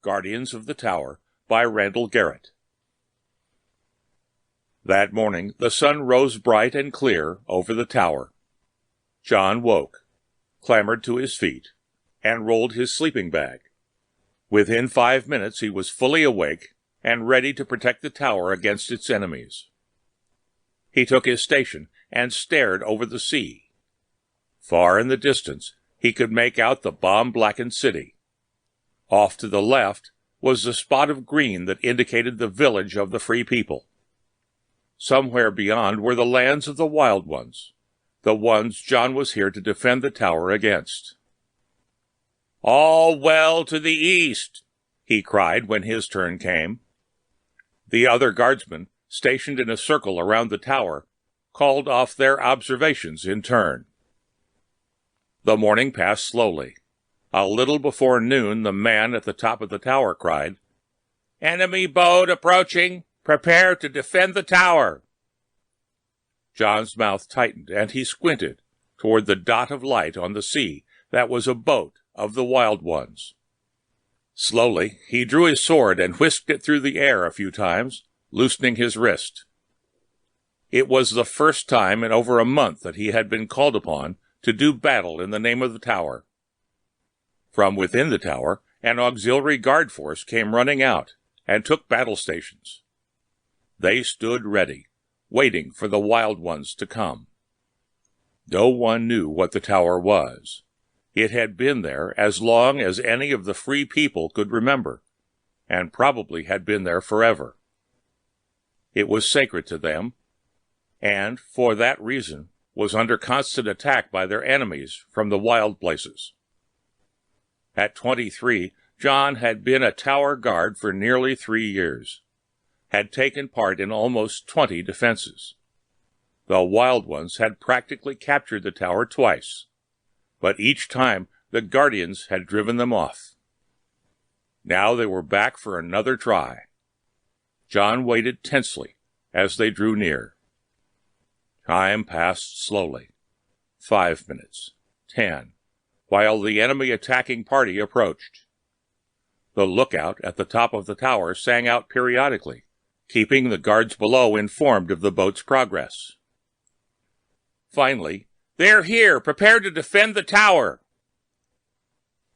Guardians of the Tower by Randall Garrett. That morning the sun rose bright and clear over the tower. John woke, clambered to his feet, and rolled his sleeping bag. Within 5 minutes he was fully awake and ready to protect the tower against its enemies. He took his station and stared over the sea. Far in the distance he could make out the bomb-blackened city. Off to the left was the spot of green that indicated the village of the Free People. Somewhere beyond were the lands of the Wild Ones, the ones John was here to defend the tower against. "All well to the east," he cried when his turn came. The other guardsmen, stationed in a circle around the tower, called off their observations in turn. The morning passed slowly. A little before noon, the man at the top of the tower cried, "Enemy boat approaching! Prepare to defend the tower!" John's mouth tightened, and he squinted toward the dot of light on the sea that was a boat of the Wild Ones. Slowly, he drew his sword and whisked it through the air a few times, loosening his wrist. It was the first time in over a month that he had been called upon to do battle in the name of the tower. From within the tower, an auxiliary guard force came running out and took battle stations. They stood ready, waiting for the Wild Ones to come. No one knew what the tower was. It had been there as long as any of the Free People could remember, and probably had been there forever. It was sacred to them, and for that reason was under constant attack by their enemies from the wild places. At 23, John had been a tower guard for nearly 3 years, had taken part in almost 20 defenses. The Wild Ones had practically captured the tower twice, but each time the Guardians had driven them off. Now they were back for another try. John waited tensely as they drew near. Time passed slowly. 5 minutes, 10, while the enemy attacking party approached. The lookout at the top of the tower sang out periodically, keeping the guards below informed of the boat's progress. Finally, "They're here! Prepare to defend the tower!"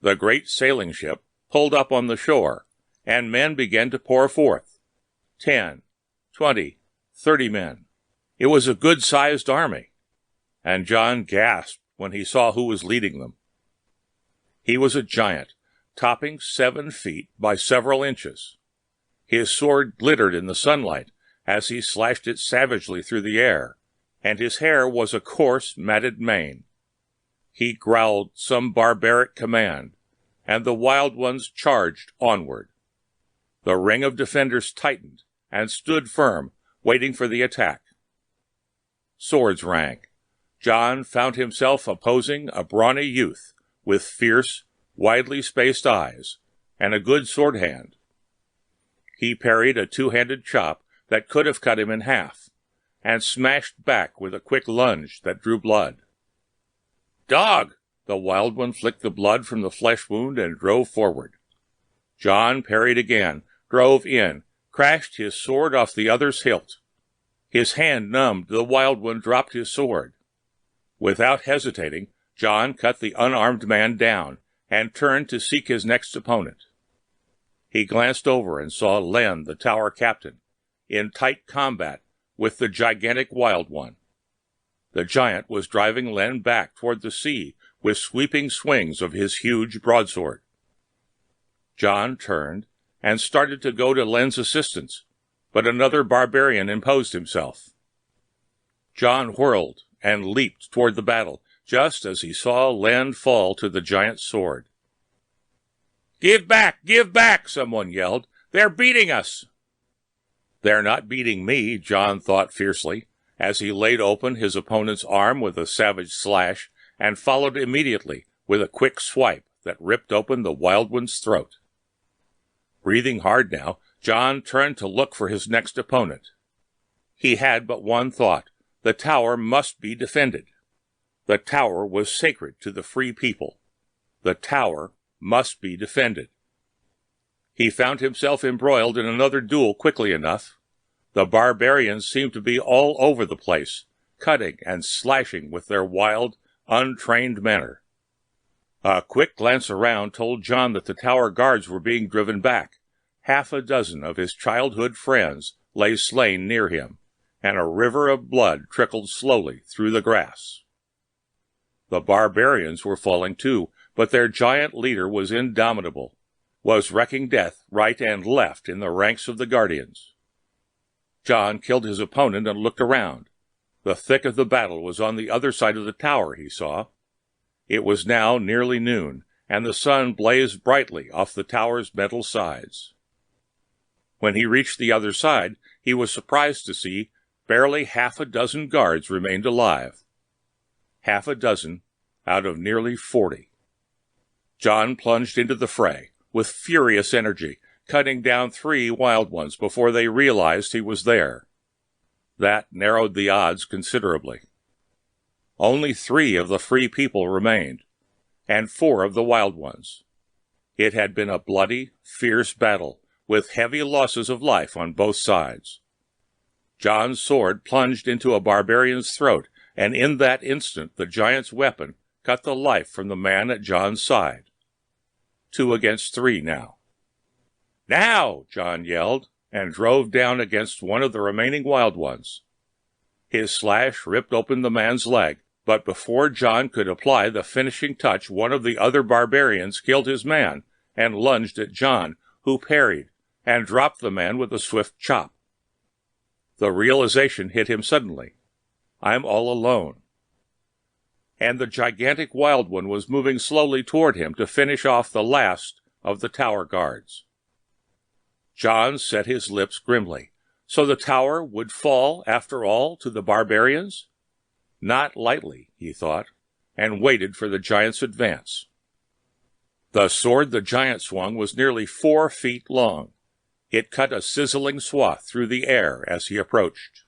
The great sailing ship pulled up on the shore, and men began to pour forth. 10, 20, 30 men. It was a good-sized army, and John gasped when he saw who was leading them. He was a giant, topping 7 feet by several inches. His sword glittered in the sunlight as he slashed it savagely through the air, and his hair was a coarse, matted mane. He growled some barbaric command, and the Wild Ones charged onward. The ring of defenders tightened and stood firm, waiting for the attack. Swords rang. John found himself opposing a brawny youth with fierce, widely spaced eyes and a good sword hand. He parried a two-handed chop that could have cut him in half, and smashed back with a quick lunge that drew blood. "Dog!" The Wild One flicked the blood from the flesh wound and drove forward. John parried again, drove in, crashed his sword off the other's hilt. His hand numbed, the Wild One dropped his sword. Without hesitating, John cut the unarmed man down and turned to seek his next opponent. He glanced over and saw Len, the tower captain, in tight combat with the gigantic Wild One. The giant was driving Len back toward the sea with sweeping swings of his huge broadsword. John turned and started to go to Len's assistance, but another barbarian imposed himself. John whirled and leaped toward the battle, just as he saw Len fall to the giant's sword. Give back, someone yelled. "They're beating us!" "They're not beating me," John thought fiercely, as he laid open his opponent's arm with a savage slash and followed immediately with a quick swipe that ripped open the Wild One's throat. Breathing hard now, John turned to look for his next opponent. He had but one thought. The tower must be defended. The tower was sacred to the Free People. The tower must be defended. He found himself embroiled in another duel quickly enough. The barbarians seemed to be all over the place, cutting and slashing with their wild, untrained manner. A quick glance around told John that the tower guards were being driven back. Half a dozen of his childhood friends lay slain near him, and a river of blood trickled slowly through the grass. The barbarians were falling too, but their giant leader was indomitable, was wrecking death right and left in the ranks of the Guardians. John killed his opponent and looked around. The thick of the battle was on the other side of the tower, he saw. It was now nearly noon, and the sun blazed brightly off the tower's metal sides. When he reached the other side, he was surprised to see barely half a dozen guards remained alive. Half a dozen out of nearly 40. John plunged into the fray with furious energy, cutting down 3 wild ones before they realized he was there. That narrowed the odds considerably. Only 3 of the free people remained, and 4 of the wild ones. It had been a bloody, fierce battle, with heavy losses of life on both sides. John's sword plunged into a barbarian's throat, and in that instant the giant's weapon cut the life from the man at John's side. 2 against 3 now. "Now!" John yelled, and drove down against one of the remaining wild ones. His slash ripped open the man's leg, but before John could apply the finishing touch, one of the other barbarians killed his man and lunged at John, who parried and dropped the man with a swift chop. The realization hit him suddenly. I'm all alone. And the gigantic wild one was moving slowly toward him to finish off the last of the tower guards. John set his lips grimly. So the tower would fall, after all, to the barbarians? Not lightly, he thought, and waited for the giant's advance. The sword the giant swung was nearly 4 feet long. It cut a sizzling swath through the air as he approached.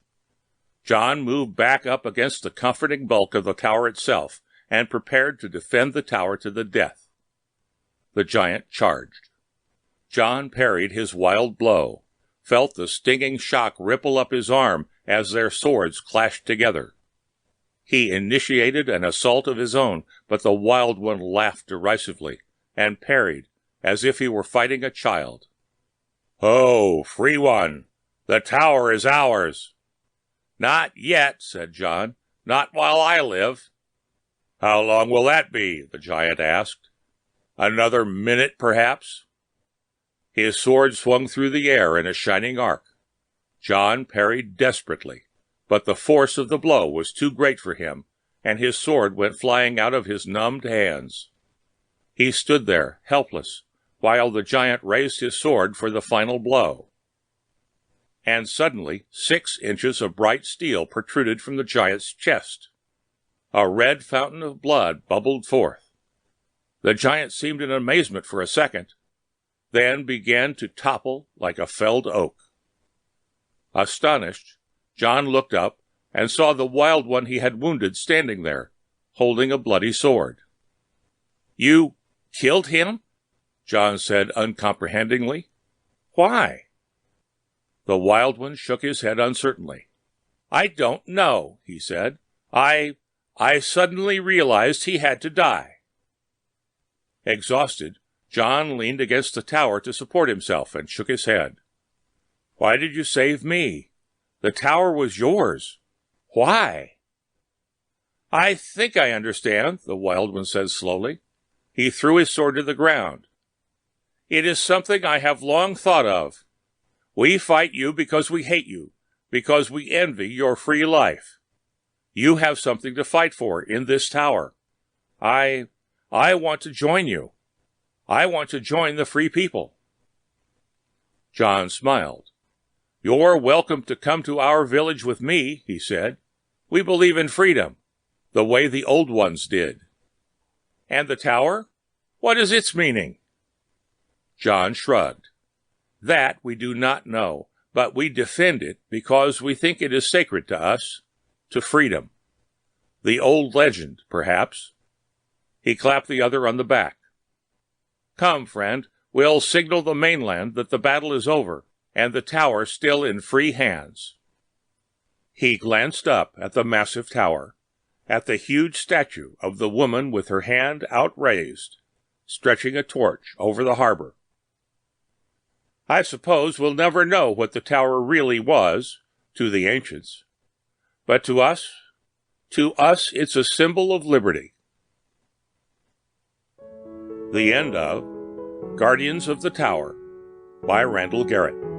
John moved back up against the comforting bulk of the tower itself and prepared to defend the tower to the death. The giant charged. John parried his wild blow, felt the stinging shock ripple up his arm as their swords clashed together. He initiated an assault of his own, but the wild one laughed derisively and parried as if he were fighting a child. "Ho, free one! The tower is ours!" "Not yet," said John. "Not while I live." "How long will that be?" the giant asked. "Another minute, perhaps?" His sword swung through the air in a shining arc. John parried desperately, but the force of the blow was too great for him, and his sword went flying out of his numbed hands. He stood there, helpless, while the giant raised his sword for the final blow. And suddenly 6 inches of bright steel protruded from the giant's chest. A red fountain of blood bubbled forth. The giant seemed in amazement for a second, then began to topple like a felled oak. Astonished, John looked up and saw the wild one he had wounded standing there, holding a bloody sword. "You killed him?" John said uncomprehendingly. "Why?" The wild one shook his head uncertainly. "I don't know," he said. I suddenly realized he had to die." Exhausted, John leaned against the tower to support himself and shook his head. "Why did you save me? The tower was yours. Why?" "I think I understand," the wild one said slowly. He threw his sword to the ground. "It is something I have long thought of. We fight you because we hate you, because we envy your free life. You have something to fight for in this tower. I want to join you. I want to join the free people." John smiled. "You're welcome to come to our village with me," he said. "We believe in freedom, the way the old ones did." "And the tower? What is its meaning?" John shrugged. "That we do not know, but we defend it because we think it is sacred to us, to freedom. The old legend, perhaps." He clapped the other on the back. "Come, friend, We'll signal the mainland that the battle is over and the tower still in free hands." He glanced up at the massive tower, at the huge statue of the woman with her hand outraised, stretching a torch over the harbor. "I suppose we'll never know what the tower really was, to the ancients. But to us it's a symbol of liberty." The end of Guardians of the Tower by Randall Garrett.